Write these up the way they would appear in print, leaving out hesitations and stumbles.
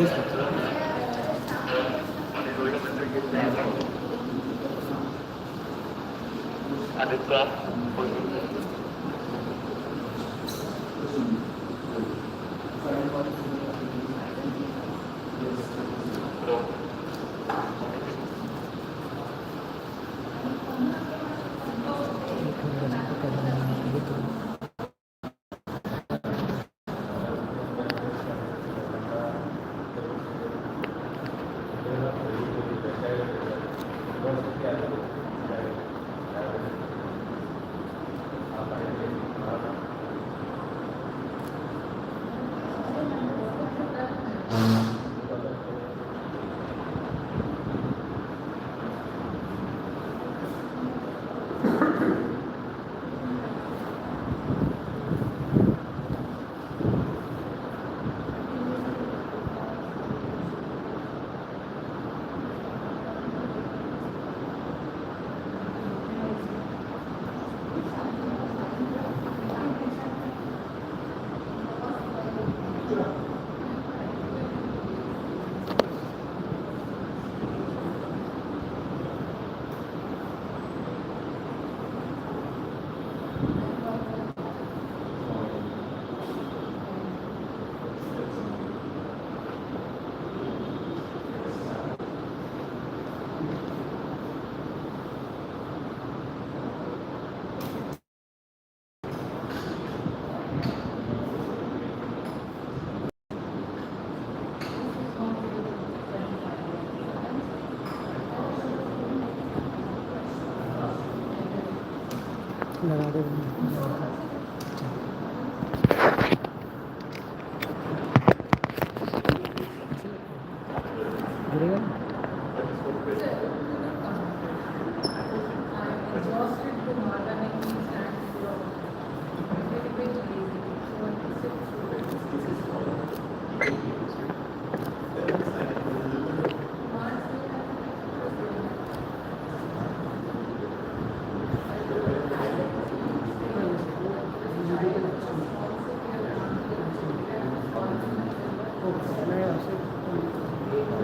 Yes, sir.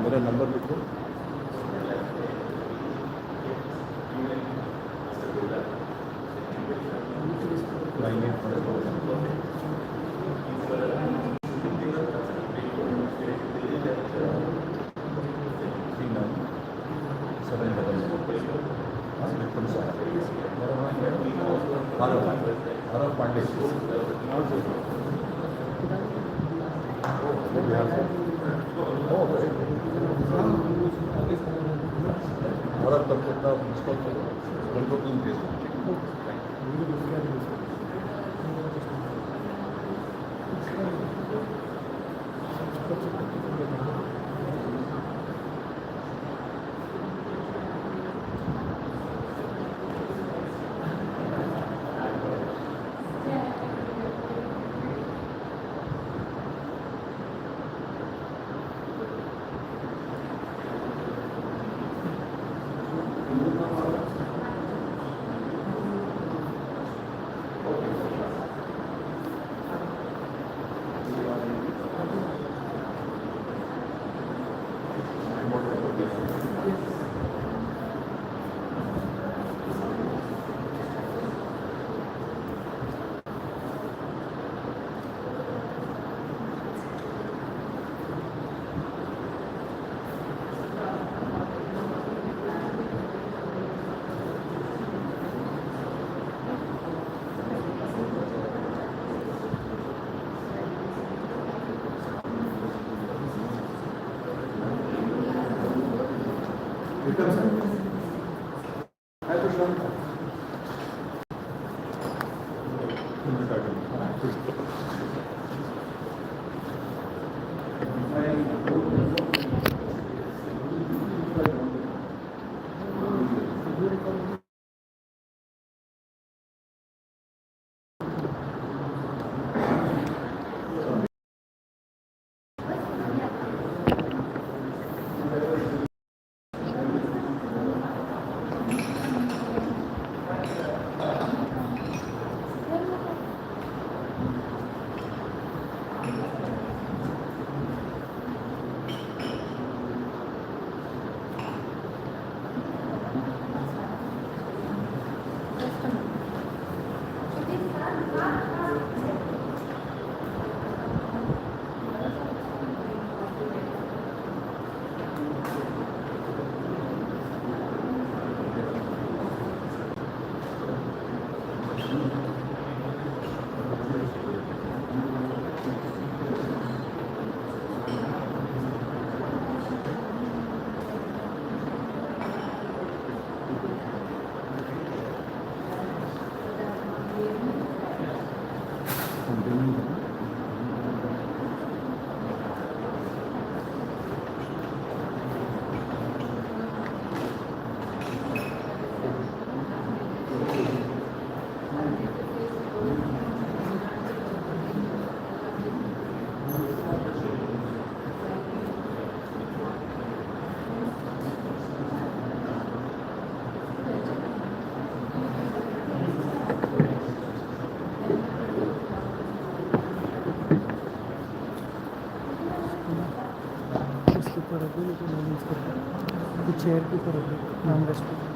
मेरा number लिखो। और अब तक कितना मुश्किल उनको तुम भेज Vikram Sahay. Hi, Patron. Chair के ऊपर नाम respect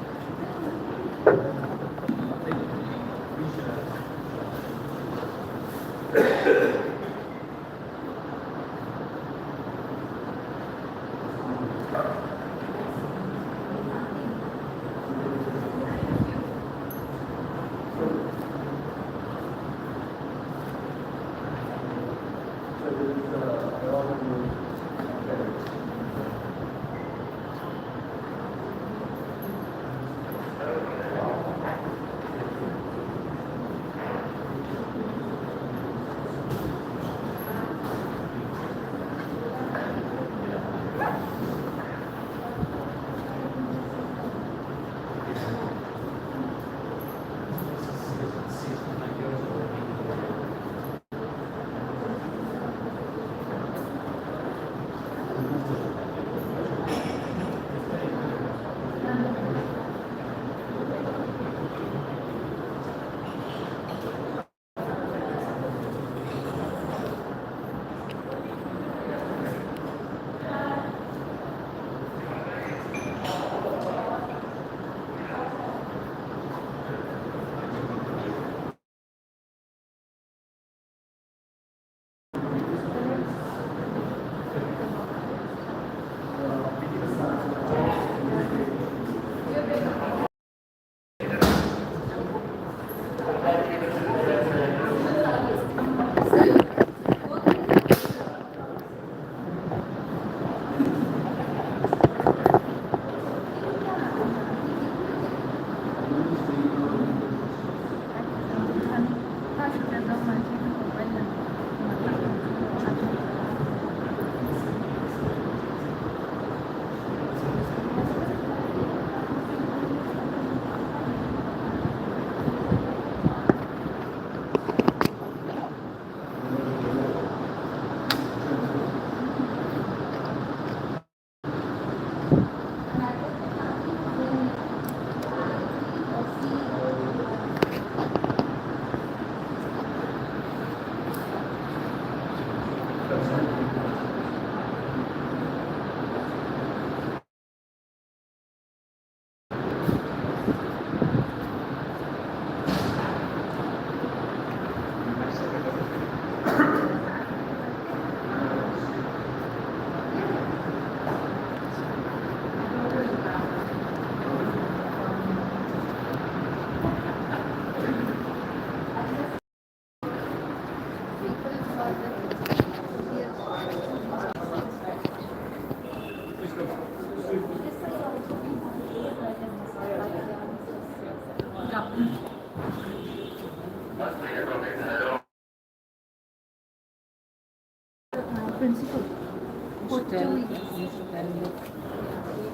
Principal. For 2 weeks.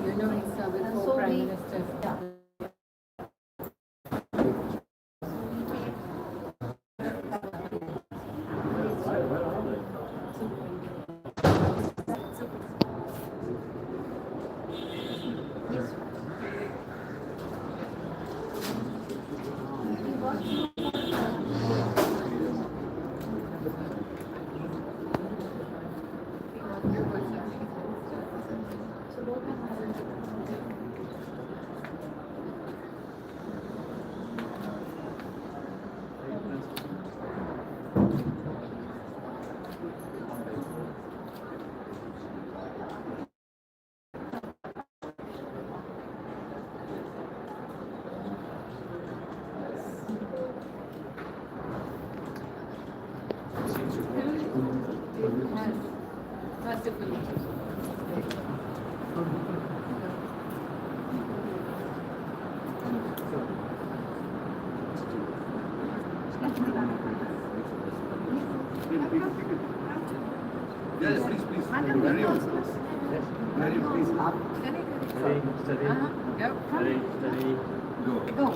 You know, it's before So Prime we- Minister. Yes, please, please. Madam, Very you well. also. Very please. Steady. Yep. Steady. Go.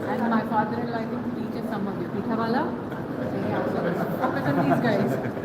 And my father-in-law, I think, teaches some of you. Pitawala? Focus on these guys.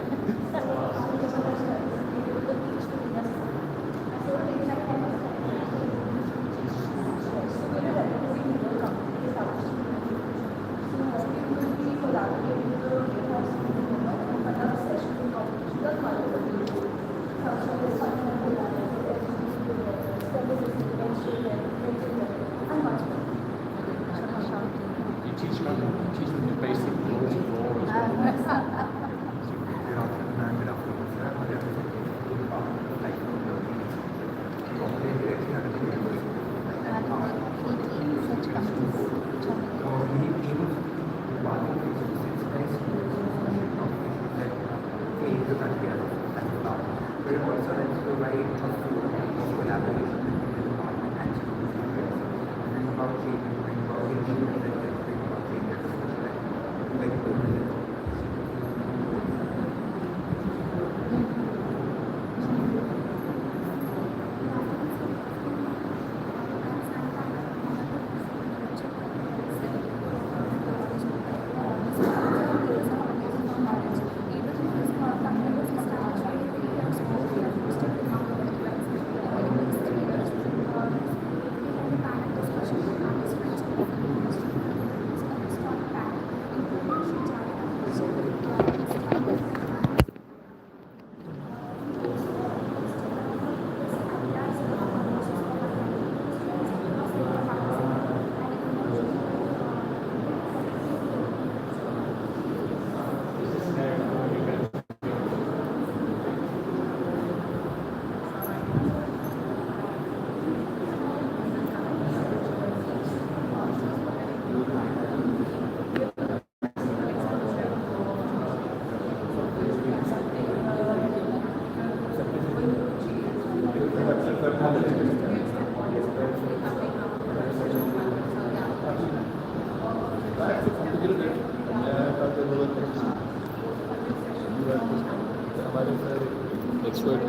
Expert.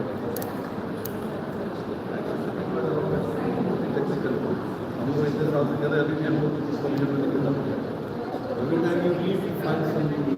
Every time you leave, you find something.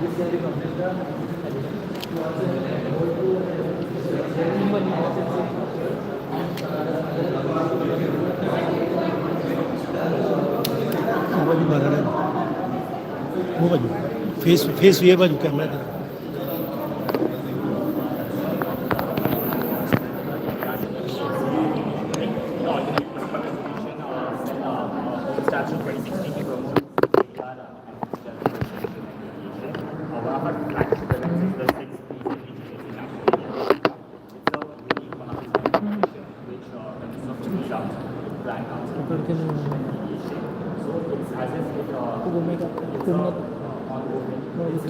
This year we completed the वो बाजू face ये बाजू camera दे पकड़ के नहीं घूमेगा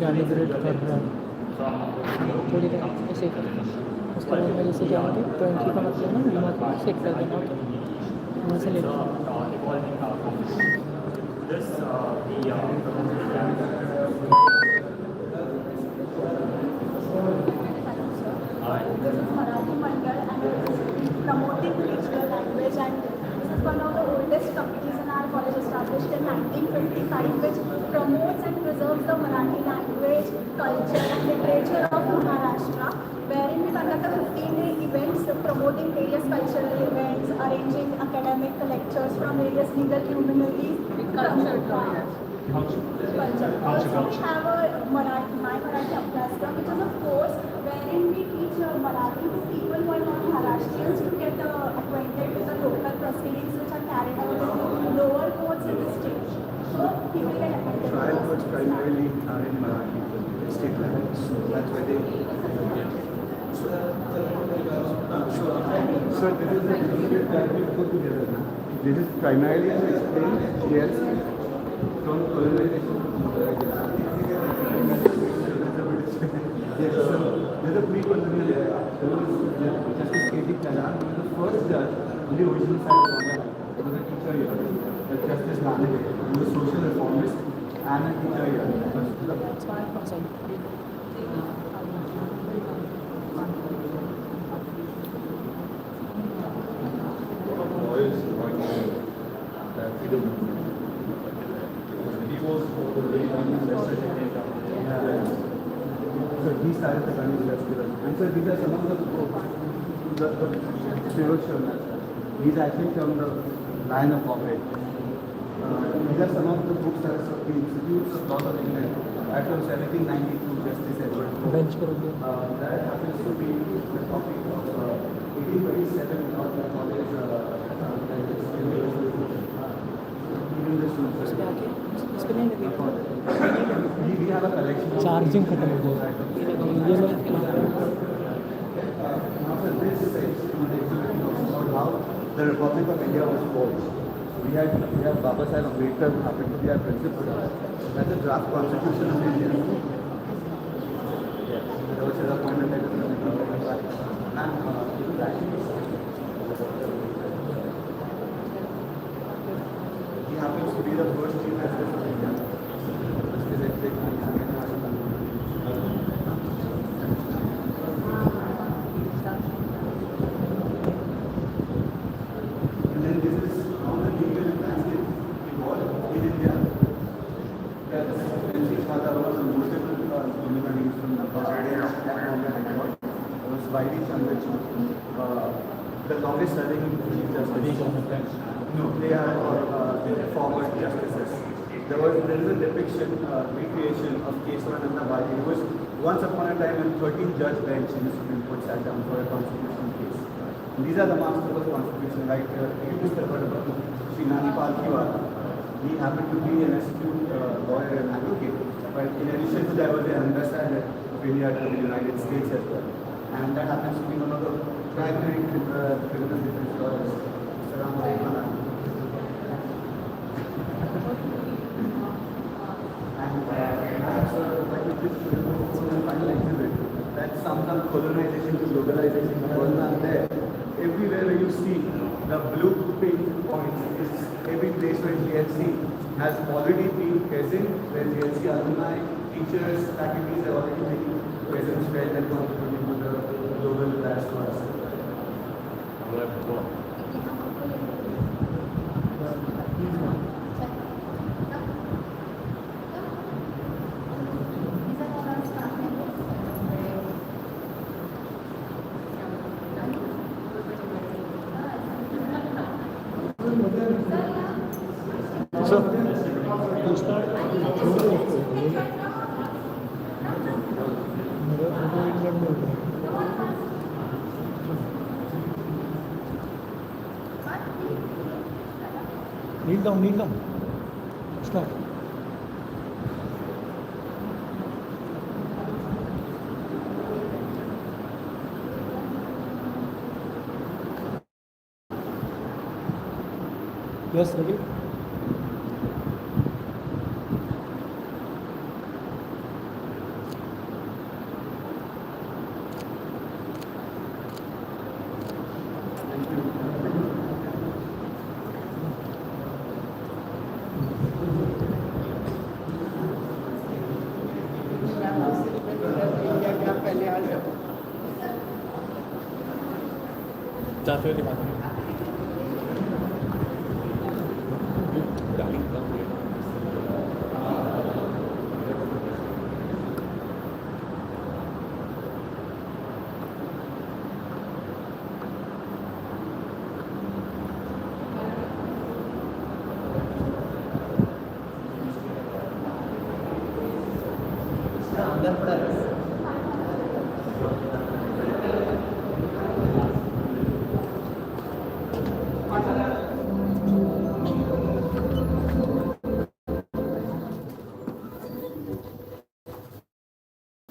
calibrate कर रहा है थोड़ी देर ऐसे कर उसके बाद में जैसे जाएंगे तो एंट्री का मतलब ना घुमा के सेट कर देना होता है वहाँ से लेना Marathi Mandal and promoting regional language, and this is one of the oldest companies in our college, established in 1955, which promotes and preserves the Marathi language, culture and literature of Maharashtra, wherein we conduct a 15-day events promoting various cultural events, arranging academic lectures from various legal humanities. Culture trials. Also, we have a Marathi, My Marathi Abhyasam, which is a course wherein we teach Marathi to people who are not Maharashtrians to get acquainted with the local proceedings which are carried out in lower courts in the state. So people get acquainted. Trial courts primarily are in Marathi, state language. So that's why they. So this is the certificate that we put together. This is primarily to explain GLC from colonization. Yes, so there's a pre-colonial era. There was Justice K.T. Kalan, who was the first judge on the original side of Mumbai. He was a teacher here. Justice Nande, who was a social reformist and a teacher here. Lawyers working that freedom. He was very invested in it. So he started the Gandhi Festival. And so these are some of the books. The spiritual nature. He's actually from the line of Bombay. These are some of the books that are the Institutes of Law of England. That from 1792, Justice Edward. Bench पर That happens to be the copy of 1827 of the college. Even the students. We have a collection. Charging खत्म हो गया ये लोग After this section on the exhibition about how the Republic of India was forged. We have Baba Sahib Ambedkar, who happened to be our principal. That's a draft constitution of India. Yes. There was a appointment that was and it was actually he happens to be the first Chief Justice of India. And then this is how the legal landscape evolved in India. That's Benji's father was a notable luminary from the Bombay High Court. Was Vaidya Chandrachud, the longest serving Chief Justice. No, they are former justices. There is a depiction, recreation of Keshavananda Vaidya. He was once upon a time a 13-judge bench in the Supreme Court sat down for a constitutional case. And these are the masters of constitution, right here. You must have heard about Sri Nanipal Kiwala. He happened to be an astute lawyer and advocate. But in addition to that, was the ambassador of India to the United States as well. And that happens to be one of the primary criminal defense lawyers, Sir Nick Gibb. That sums up colonization to globalisation. There, everywhere where you see the blue pink points is every place where GLC has already been present, where GLC alumni, teachers, faculties have already taken presence, where they're contributing to the global diaspora. So, you start. Kneel down, kneel down. Start. Yes, ready? जाते हुए दिखा दूँगी।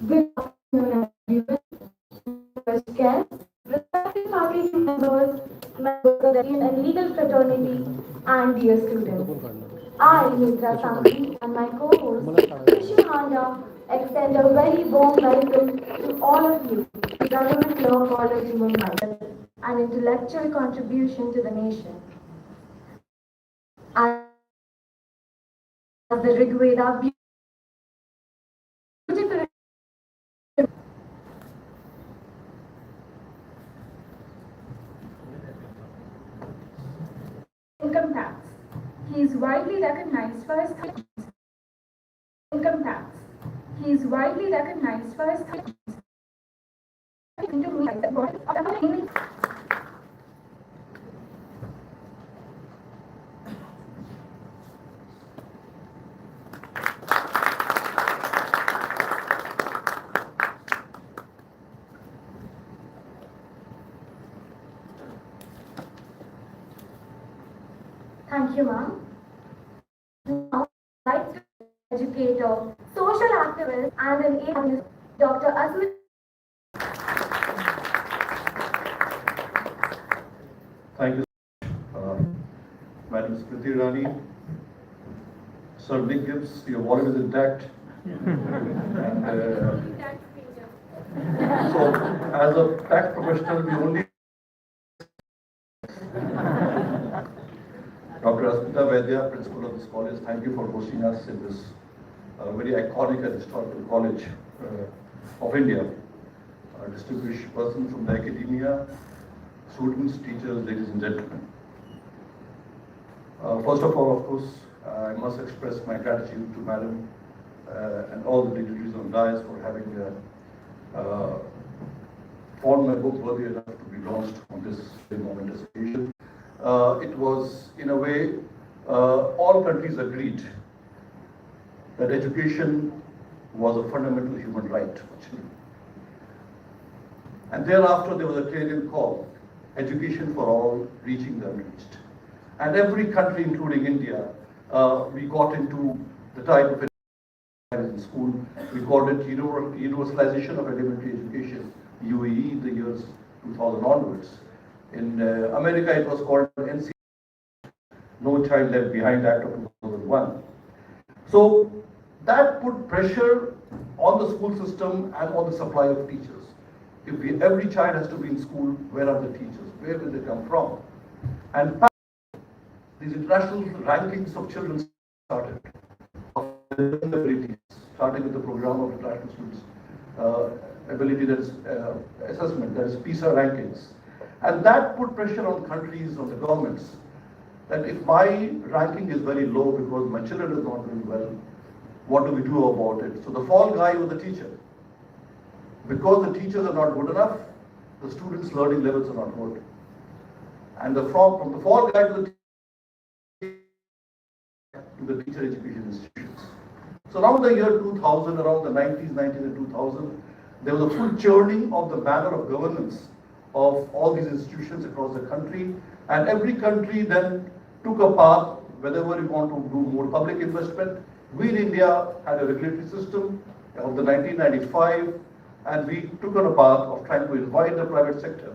Good afternoon, everyone. First guests, respected faculty members of the Indian and legal fraternity, and dear students. I, Mitra Sanghi, and my co-host, Krishi Handa, extend a very warm welcome to all of you to Government Law College Mumbai, an intellectual contribution to the nation. As the Rigveda beautifully Income tax. He is widely recognized for his income tax. He is widely recognized for his Thank you, ma'am. Now, like educator, social activist, and an atheist, Dr. Asmita. Thank you, Madam Smriti Irani. Sir Nick Gibb, your wallet is intact. And, so, as a tax professional, we only Dr. Asmita Vaidya, principal of this college, thank you for hosting us in this very iconic and historical college of India. A distinguished person from the academia, students, teachers, ladies and gentlemen. First of all, of course, I must express my gratitude to Madam and all the dignitaries on dais for having found my book worthy enough to be launched on this very momentous occasion. It was, in a way, all countries agreed that education was a fundamental human right for children. And thereafter, there was a clarion call, education for all, reaching the unreached. And every country, including India, we got into the type of education in school. We called it universalization of elementary education, UAE, in the years 2000 onwards. In America, it was called NC, No Child Left Behind Act of 2001. So that put pressure on the school system and on the supply of teachers. If every child has to be in school, where are the teachers? Where will they come from? And these international rankings of children started, starting with the program of international students' ability, that is assessment, that is PISA rankings. And that put pressure on countries, on the governments, that if my ranking is very low because my children is not doing well, what do we do about it? So the fall guy was the teacher. Because the teachers are not good enough, the students' learning levels are not good. And from the fall guy to the teacher education institutions. So around the year 2000, around the 90s, and 2000, there was a full churning of the manner of governance of all these institutions across the country, and every country then took a path whenever you want to do more public investment, we in India had a regulatory system of the 1995, and we took on a path of trying to invite the private sector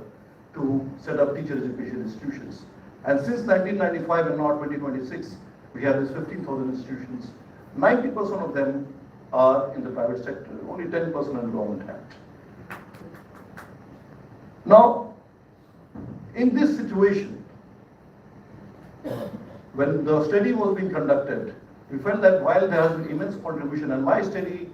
to set up teacher education institutions. And since 1995 and now 2026, we have these 15,000 institutions. 90% of them are in the private sector, only 10% in government hand. Now, in this situation, when the study was being conducted, we felt that while there has been immense contribution, and my study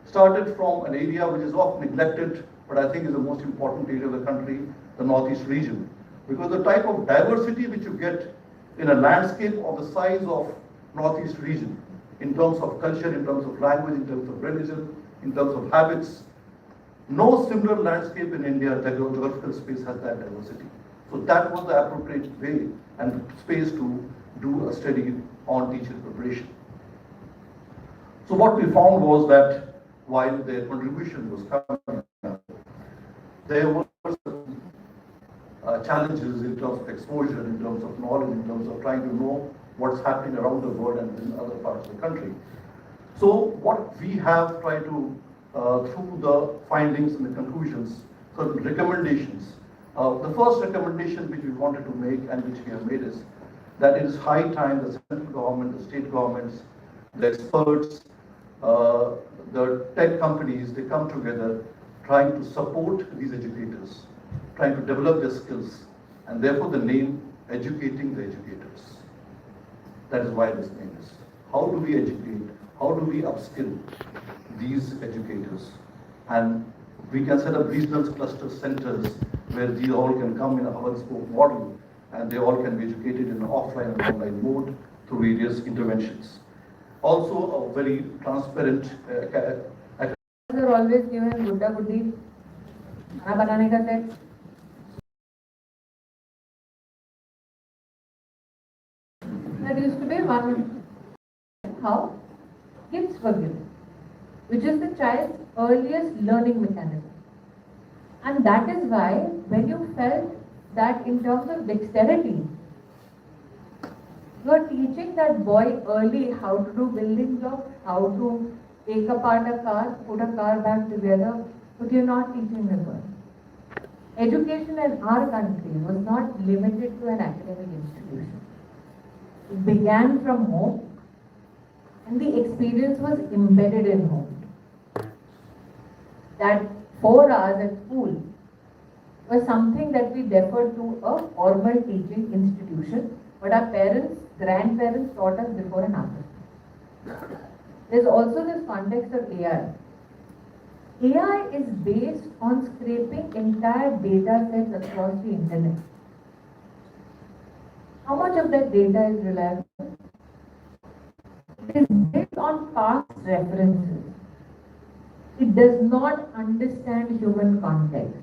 started from an area which is often neglected, but I think is the most important area of the country, the Northeast region. Because the type of diversity which you get in a landscape of the size of Northeast region, in terms of culture, in terms of language, in terms of religion, in terms of habits, no similar landscape in India, the geographical space has that diversity. So that was the appropriate way and space to do a study on teacher preparation. So what we found was that while their contribution was coming up, there were challenges in terms of exposure, in terms of knowledge, in terms of trying to know what's happening around the world and in other parts of the country. So what we have tried to, through the findings and the conclusions, certain recommendations. The first recommendation which we wanted to make and which we have made is that it is high time the central government, the state governments, the experts, the tech companies, they come together trying to support these educators, trying to develop their skills, and therefore the name Educating the Educators. That is why this name is. How do we educate? How do we upskill these educators? And we can set up regional cluster centers where these all can come in a hub and spoke model, and they all can be educated in an offline and online mode through various interventions. Also, a very transparent are always given gudda guddi खाना बनाने का set. There used to be one how gifts were given, which is the child's earliest learning mechanism. And that is why when you felt that in terms of dexterity, you are teaching that boy early how to do building blocks, how to take apart a car, put a car back together, but you're not teaching the boy. Education in our country was not limited to an academic institution. It began from home, and the experience was embedded in home. That 4 hours at school was something that we deferred to a formal teaching institution, but our parents, grandparents taught us before and after. There's also this context of AI. AI is based on scraping entire data sets across the internet. How much of that data is reliable? It is built on past references. It does not understand human context.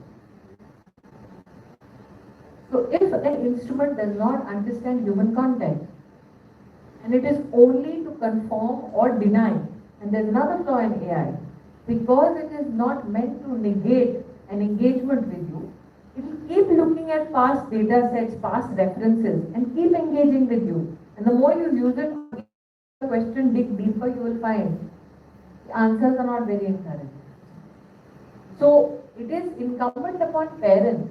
So if an instrument does not understand human context, and it is only to conform or deny, and there's another flaw in AI, because it is not meant to negate an engagement with you, it will keep looking at past data sets, past references, and keep engaging with you. And the more you use it, the question dig deeper, you will find the answers are not very encouraging. So it is incumbent upon parents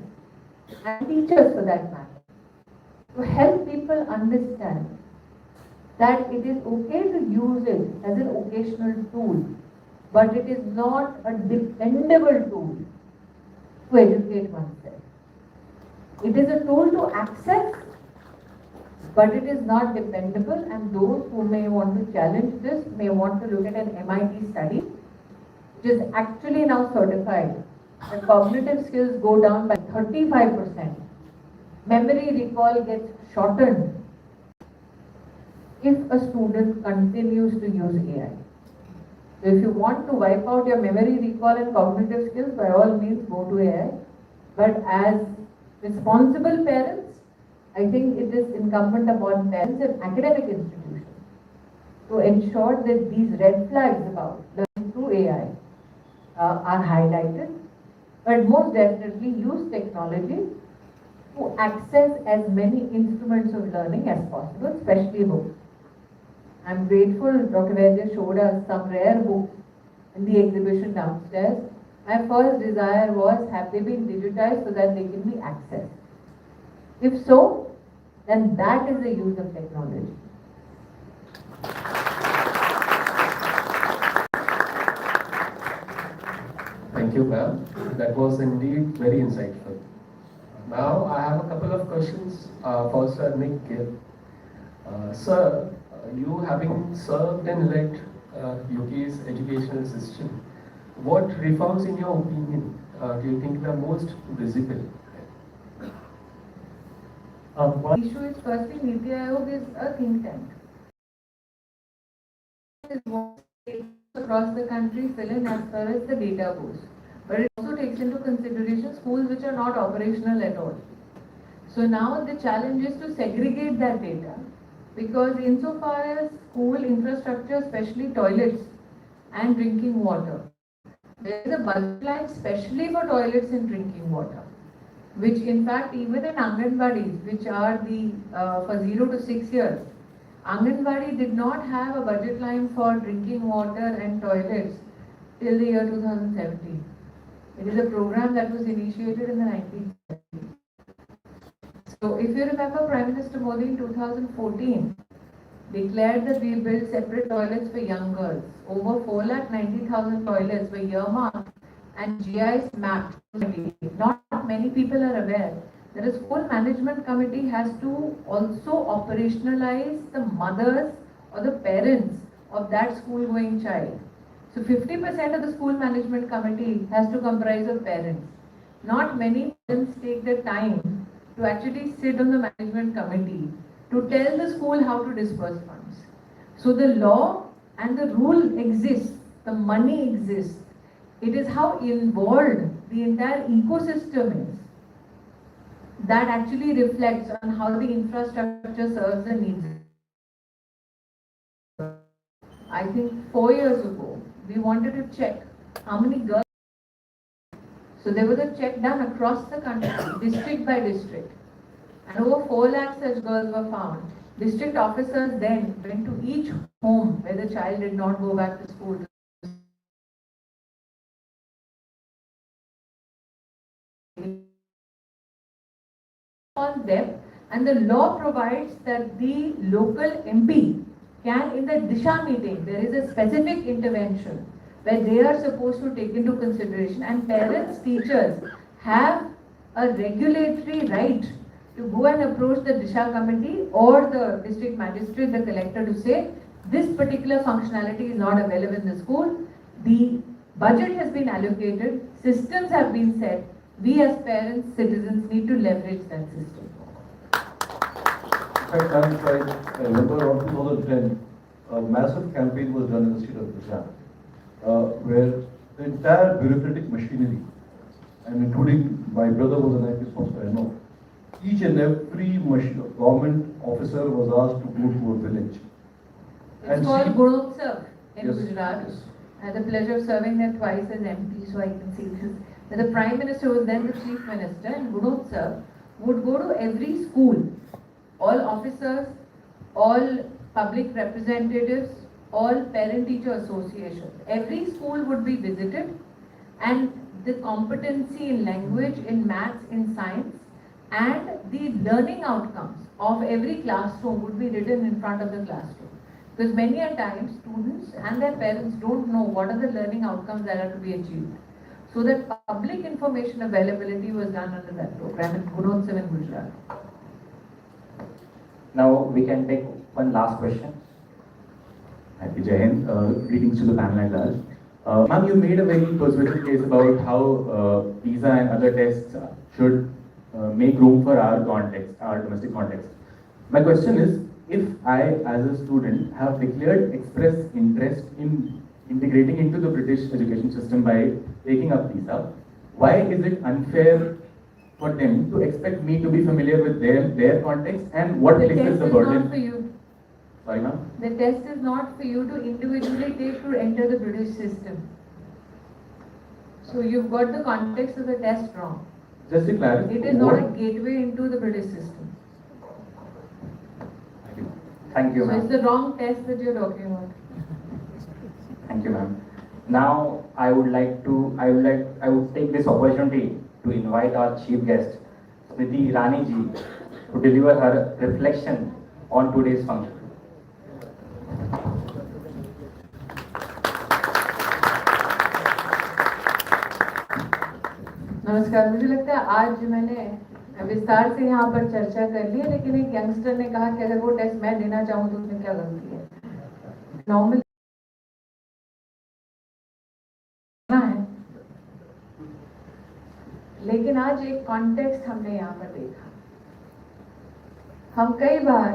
and teachers for that matter to help people understand that it is okay to use it as an occasional tool, but it is not a dependable tool to educate oneself. It is a tool to access, but it is not dependable, and those who may want to challenge this may want to look at an MIT study, which is actually now certified that cognitive skills go down by 35%. Memory recall gets shortened if a student continues to use AI. So if you want to wipe out your memory recall and cognitive skills, by all means go to AI. But as responsible parents, I think it is incumbent upon parents and academic institutions to ensure that these red flags about learning through AI are highlighted, but most definitely use technology to access as many instruments of learning as possible, especially books. I'm grateful Dr. Vaidya showed us some rare books in the exhibition downstairs. My first desire was, have they been digitized so that they can be accessed? If so, then that is the use of technology. Thank you, ma'am. That was indeed very insightful. Now, I have a couple of questions for Sir Nick Gibb. Sir, you having served and led UK's educational system, what reforms, in your opinion, do you think were most visible? The issue is, firstly, Niti Aayog is a think tank. Across the country fill in as far as the data goes. But it also takes into consideration schools which are not operational at all. So now the challenge is to segregate that data, because insofar as school infrastructure, especially toilets and drinking water, there is a budget line especially for toilets and drinking water, which in fact even in Anganwadis, which are the for 0 to 6 years, Anganwadi did not have a budget line for drinking water and toilets till the year 2017. It is a program that was initiated in the 1970s. So if you remember, Prime Minister Modi in 2014 declared that we will build separate toilets for young girls. Over 4,90,000 toilets were earmarked and GIs mapped. Not many people are aware that a school management committee has to also operationalize the mothers or the parents of that school going child. So 50% of the school management committee has to comprise of parents. Not many parents take the time to actually sit on the management committee to tell the school how to disperse funds. So the law and the rule exists, the money exists. It is how involved the entire ecosystem is that actually reflects on how the infrastructure serves the needs. I think 4 years ago, we wanted to check how many girls. So there was a check done across the country, district by district. And over 4 lakh such girls were found. District officers then went to each home where the child did not go back to school. On them, and the law provides that the local MP can, in the Disha meeting, there is a specific intervention where they are supposed to take into consideration, and parents, teachers have a regulatory right to go and approach the Disha committee or the district magistrate, the collector, to say this particular functionality is not available in the school. The budget has been allocated, systems have been set. We as parents, citizens need to leverage that system. In fact, I remember around 2010, a massive campaign was done in the state of Gujarat, where the entire bureaucratic machinery, and including my brother was an IPS officer, I know, each and every government officer was asked to go to a village. It's called Gunotsav in Yes, Gujarat. yes. I had the pleasure of serving there twice as MP, so I can see this. The Prime Minister was then the Chief Minister, and Gunotsav would go to every school, all officers, all public representatives, all parent-teacher associations. Every school would be visited, and the competency in language, in maths, in science, and the learning outcomes of every classroom would be written in front of the classroom. Because many a time, students and their parents don't know what are the learning outcomes that are to be achieved. So that public information availability was done under that program in Gunotsav in Gujarat. Now we can take one last question. Happy Jai Hind. Greetings to the panel at large. Ma'am, you made a very persuasive case about how PISA and other tests should make room for our context, our domestic context. My question is, if I, as a student, have declared express interest in integrating into the British education system by taking up PISA, why is it unfair for them to expect me to be familiar with their context, and what places the burden? Not for you. Sorry, ma'am? The test is not for you to individually take to enter the British system. So you've got the context of the test wrong. Just to clarify. It is not a gateway into the British system. Thank you, So ma'am. it's the wrong test that you're talking about. Thank you, ma'am. Now, I would take this opportunity to invite our chief guest, Smriti Irani ji, to deliver her reflection on today's function. नमस्कार, मुझे लगता है आज मैंने विस्तार से यहाँ पर चर्चा कर ली है, लेकिन एक यंगस्टर ने कहा कि अगर वो टेस्ट मैं देना चाहूँ तो उसमें क्या गलती है। नॉर्मल है, लेकिन आज एक कॉन्टेक्स्ट हमने यहाँ पर देखा। हम कई बार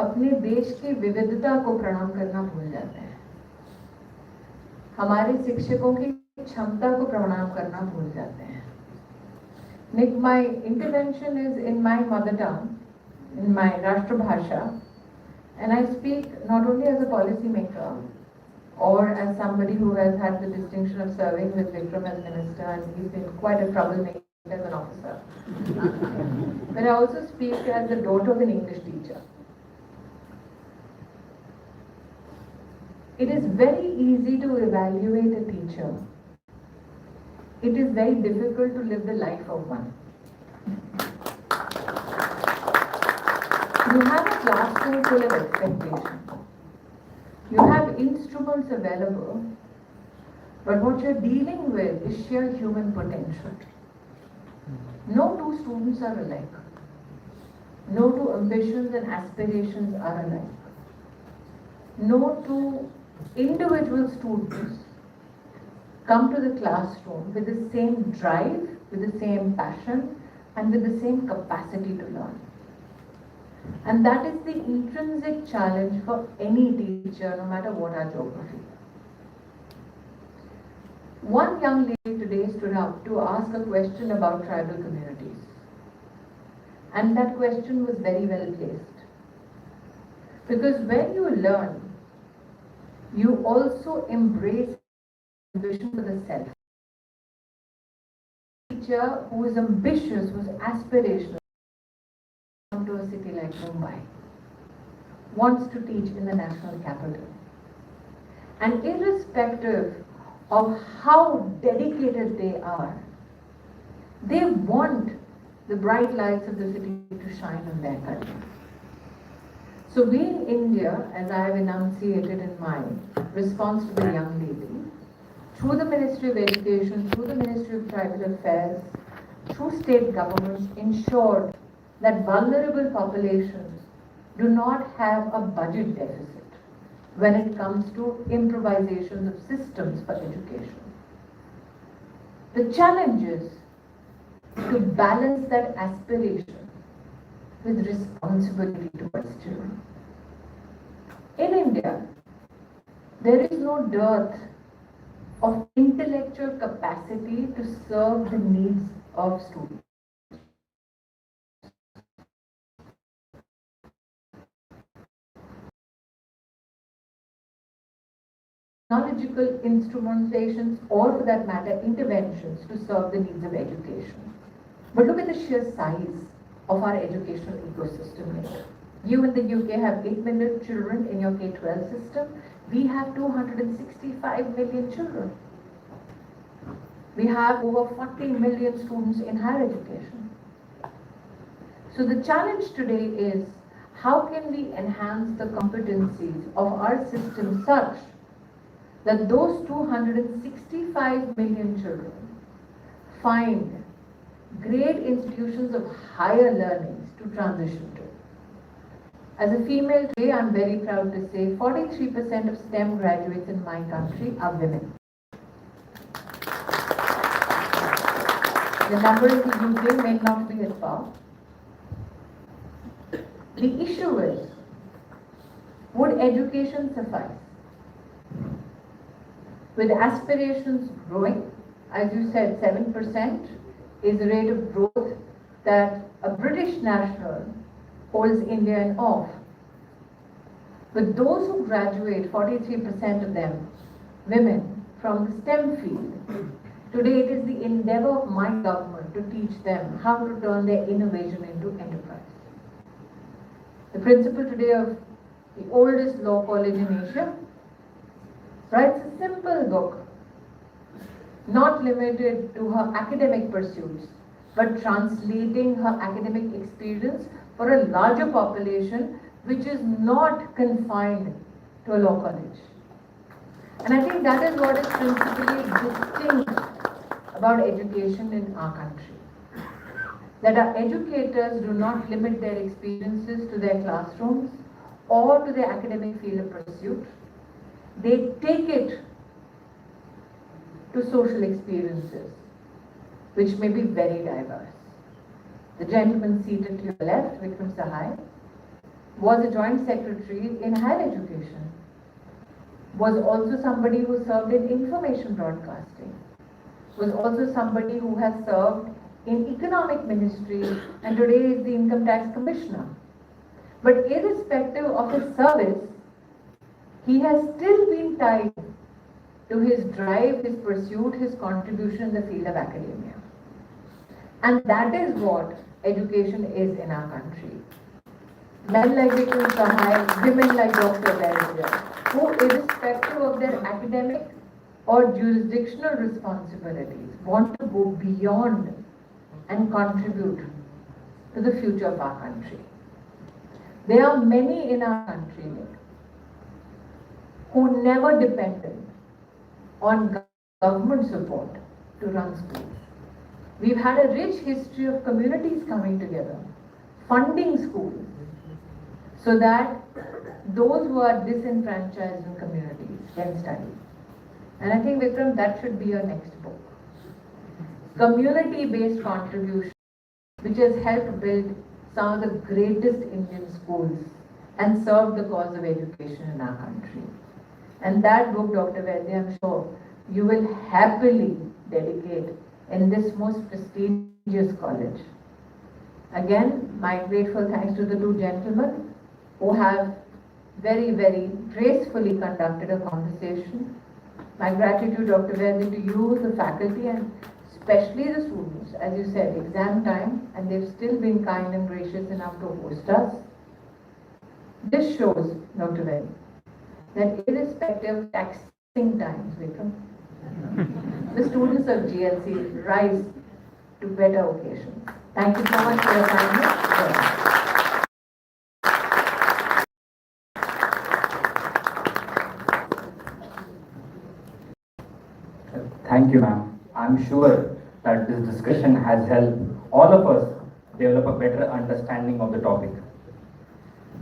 अपने देश की विविधता को प्रणाम करना भूल जाते हैं, हमारे शिक्षकों की क्षमता को प्रणाम करना भूल जाते हैं। Nick, my intervention is in my mother tongue, in my Rashtrabhasha, and I speak not only as a policy maker or as somebody who has had the distinction of serving with Vikram as minister, and he's been quite a troublemaker as an officer. But I also speak as the daughter of an English teacher. It is very easy to evaluate a teacher. It is very difficult to live the life of one. You have a classroom full of expectation. You have instruments available, but what you're dealing with is sheer human potential. No two students are alike. No two ambitions and aspirations are alike. No two individual students come to the classroom with the same drive, with the same passion, and with the same capacity to learn. And that is the intrinsic challenge for any teacher, no matter what our geography. One young lady today stood up to ask a question about tribal communities. And that question was very well placed. Because when you learn, you also embrace ambition for the self. A teacher who is ambitious, who is aspirational, come to a city like Mumbai, wants to teach in the national capital. And irrespective of how dedicated they want the bright lights of the city to shine on their country. So we in India, as I have enunciated in my response to the young lady, through the Ministry of Education, through the Ministry of Tribal Affairs, through state governments, ensured that vulnerable populations do not have a budget deficit when it comes to improvisation of systems for education. The challenge is to balance that aspiration with responsibility towards children. In India, there is no dearth of intellectual capacity to serve the needs of students. Technological instrumentations, or for that matter, interventions to serve the needs of education. But look at the sheer size of our educational ecosystem here. You in the UK have 8 million children in your K-12 system. We have 265 million children. We have over 40 million students in higher education. So the challenge today is, how can we enhance the competencies of our system such that those 265 million children find great institutions of higher learnings to transition to. As a female today, I'm very proud to say 43% of STEM graduates in my country are women. The number in the UK may not be as far. The issue is, would education suffice? With aspirations growing, as you said, 7% is the rate of growth that a British national holds India in awe. But those who graduate, 43% of them, women, from the STEM field, Today it is the endeavor of my government to teach them how to turn their innovation into enterprise. The principal today of the oldest law college in Asia writes a simple book, not limited to her academic pursuits, but translating her academic experience for a larger population which is not confined to a law college. And I think that is what is principally distinct about education in our country. That our educators do not limit their experiences to their classrooms or to their academic field of pursuit. They take it to social experiences, which may be very diverse. The gentleman seated to your left, Vikram Sahay, was a joint secretary in higher education, was also somebody who served in information broadcasting, was also somebody who has served in economic ministry and today is the income tax commissioner. But irrespective of his service, he has still been tied to his drive, his pursuit, his contribution in the field of academia. And that is what education is in our country. Men like Vikram Sahay, women like Dr. Vaidya, who irrespective of their academic or jurisdictional responsibilities want to go beyond and contribute to the future of our country. There are many in our country who never depended on government support to run schools. We've had a rich history of communities coming together, funding schools, so that those who are disenfranchised in communities can study. And I think, Vikram, that should be your next book. Community-based contribution, which has helped build some of the greatest Indian schools and served the cause of education in our country. And that book, Dr. Vaidya, I'm sure you will happily dedicate in this most prestigious college. Again, my grateful thanks to the two gentlemen who have very, very gracefully conducted a conversation. My gratitude, Dr. Vaidya, to you, the faculty, and especially the students. As you said, exam time, and they've still been kind and gracious enough to host us. This shows, Dr. Vaidya, that irrespective of taxing times, Vikram, the students of GLC rise to better occasions. Thank you so much for your kindness. Thank you, ma'am. I'm sure that this discussion has helped all of us develop a better understanding of the topic.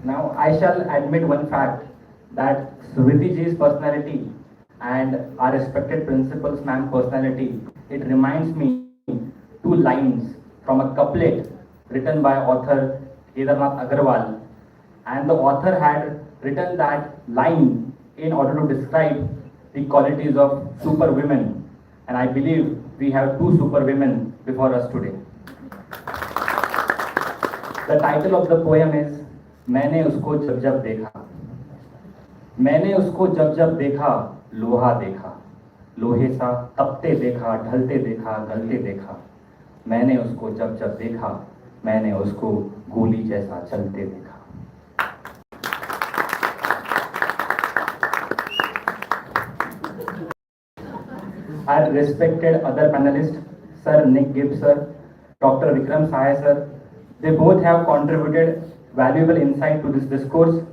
Now, I shall admit one fact, that Smriti ji's personality and our respected principal's ma'am personality, it reminds me two lines from a couplet written by author Kedarnath Agarwal, and the author had written that line in order to describe the qualities of super women, and I believe we have two super women before us today. The title of the poem is मैंने उसको जब जब देखा, मैंने उसको जब जब देखा, लोहा देखा, लोहे सा तपते देखा, ढलते देखा, गलते देखा, मैंने उसको जब जब देखा, मैंने उसको गोली जैसा चलते देखा. Our respected other panelists, Sir Nick Gibb sir, Dr. Vikram Sahay sir, they both have contributed valuable insight to this discourse.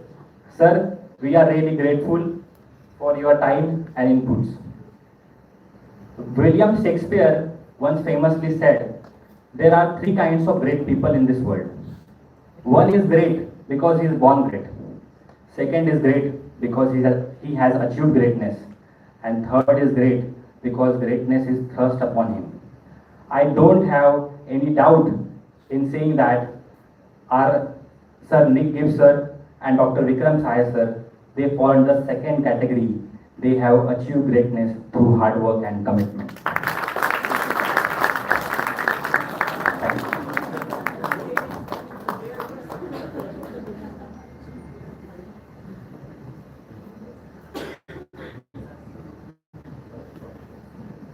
Sir, we are really grateful for your time and inputs. William Shakespeare once famously said, there are three kinds of great people in this world. One is great because he is born great. Second is great because he has achieved greatness. And third is great because greatness is thrust upon him. I don't have any doubt in saying that our Sir Nick Gibb sir and Dr. Vikram Sahay sir, they fall in the second category. They have achieved greatness through hard work and commitment.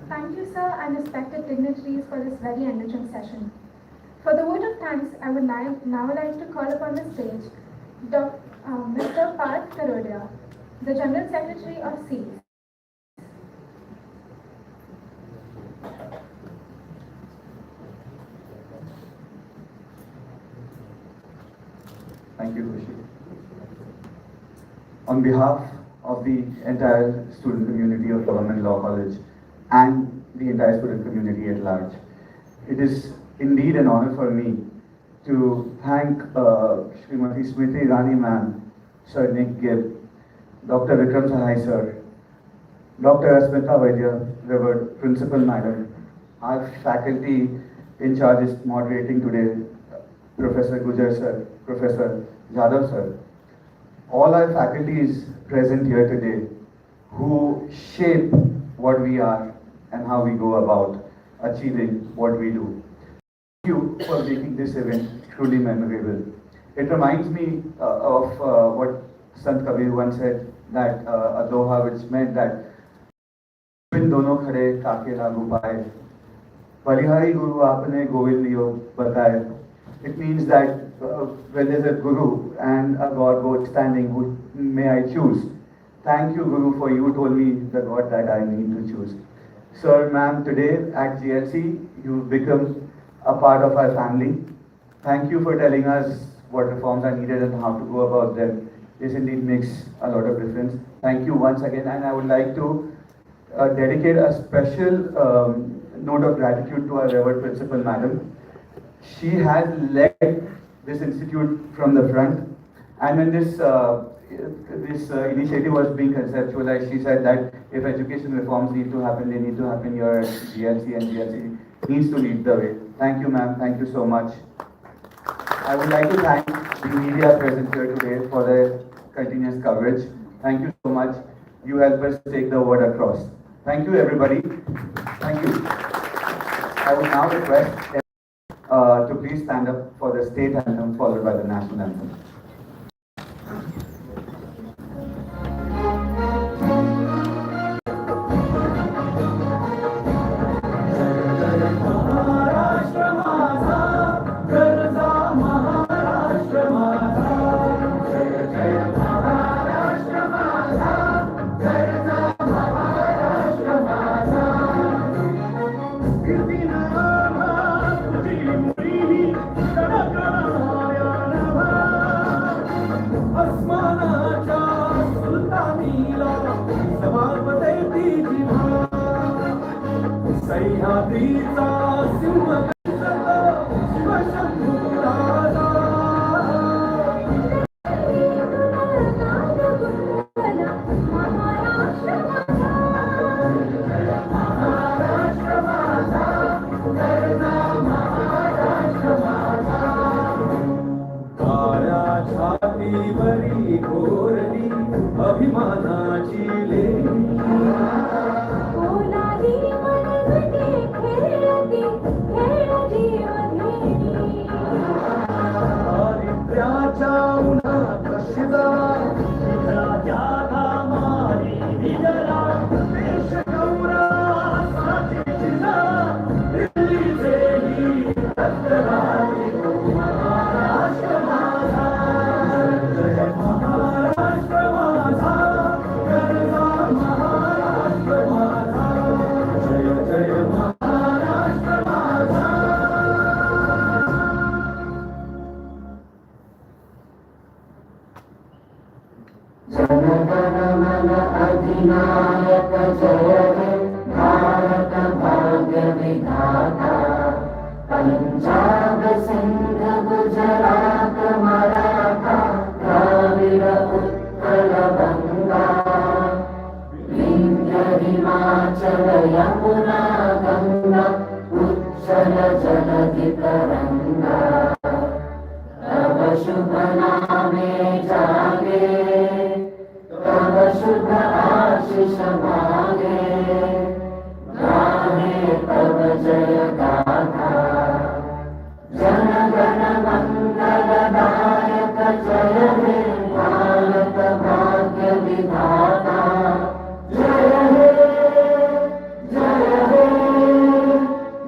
Thank you, sir, and a dignitaries for this very enriching session. For the vote of thanks, I would now like to call upon the stage Mr. Parth Karodia, the General Secretary of SEES. Thank you, Khushi. On behalf of the entire student community of Government Law College and the entire student community at large, it is indeed an honor for me to thank Srimati Smriti Irani ma'am, Sir Nick Gibb, Dr. Vikram Sahay sir, Dr. Asmita Vaidya, Revered Principal Madam, our faculty in charge is moderating today, Professor Gujar sir, Professor Jadhav sir, all our faculties present here today who shape what we are and how we go about achieving what we do. Thank you for making this event truly memorable. It reminds me of what Sant Kabir once said, that a doha which meant that "Bin dono khade kaake lagu paaye, Balihari Guru aapne Govind liyo bataye." It means that when there's a Guru and a God both standing, who may I choose? Thank you, Guru, for you told me the God that I need to choose. Sir, ma'am, today at GLC, you've become a part of our family. Thank you for telling us what reforms are needed and how to go about them. This indeed makes a lot of difference. Thank you once again, and I would like to dedicate a special note of gratitude to our Revered Principal Madam. She has led this institute from the front, and when this initiative was being conceptualized, she said that if education reforms need to happen, they need to happen here at GLC, and GLC needs to lead the way. Thank you, ma'am. Thank you so much. I would like to thank the media present here today for their continuous coverage. Thank you so much. You help us take the word across. Thank you, everybody. Thank you. I would now request to please stand up for the state anthem followed by the national anthem.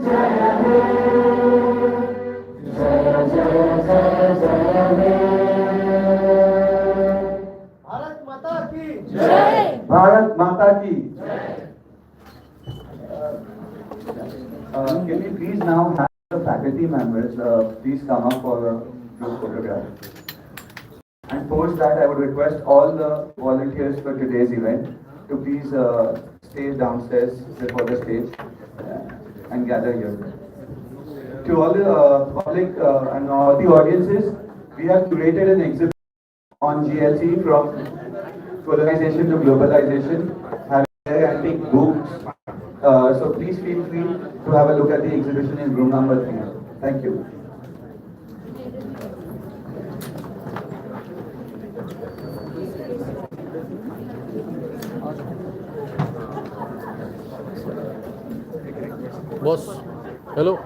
Jai please now have the faculty members, please come up for a group photograph. And post that, I would request all the volunteers for today's event to please stay downstairs before the stage and gather here. To all the public and all the audiences, we have curated an exhibit on GLC from colonization to globalization, having very antique books. So please feel free to have a look at the exhibition in room number 3. Thank you. Boss, hello.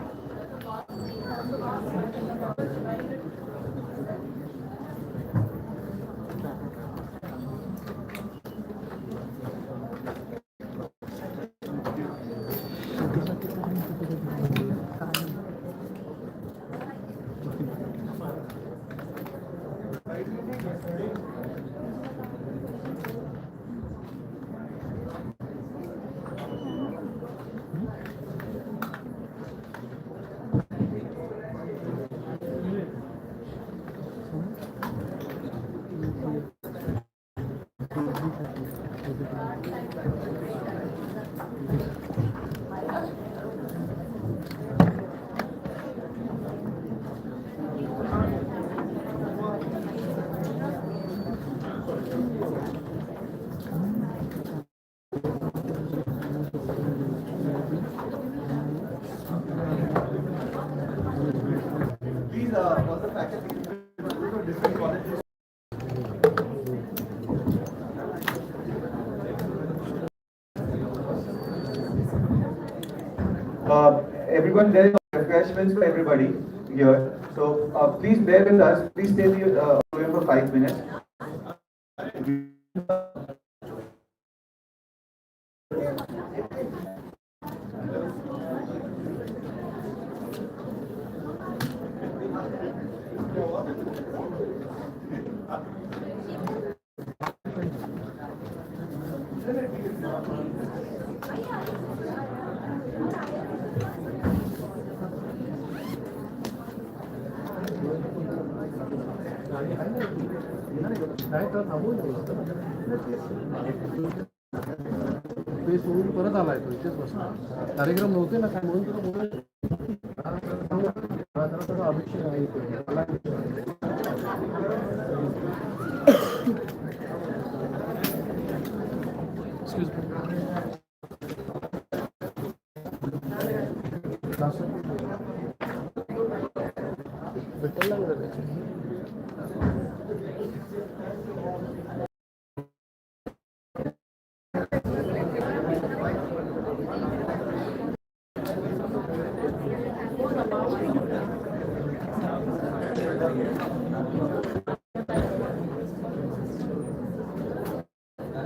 Please, all the faculty from different colleges. Everyone, there are refreshments for everybody here. So please bear with us. Please stay in the auditorium for 5 minutes. ते सोडून परत आलाय तो इथेच बसला कार्यक्रम नव्हते ना काय म्हणून तुला बोलायचं अभिषेक आहे भेटायला लागलं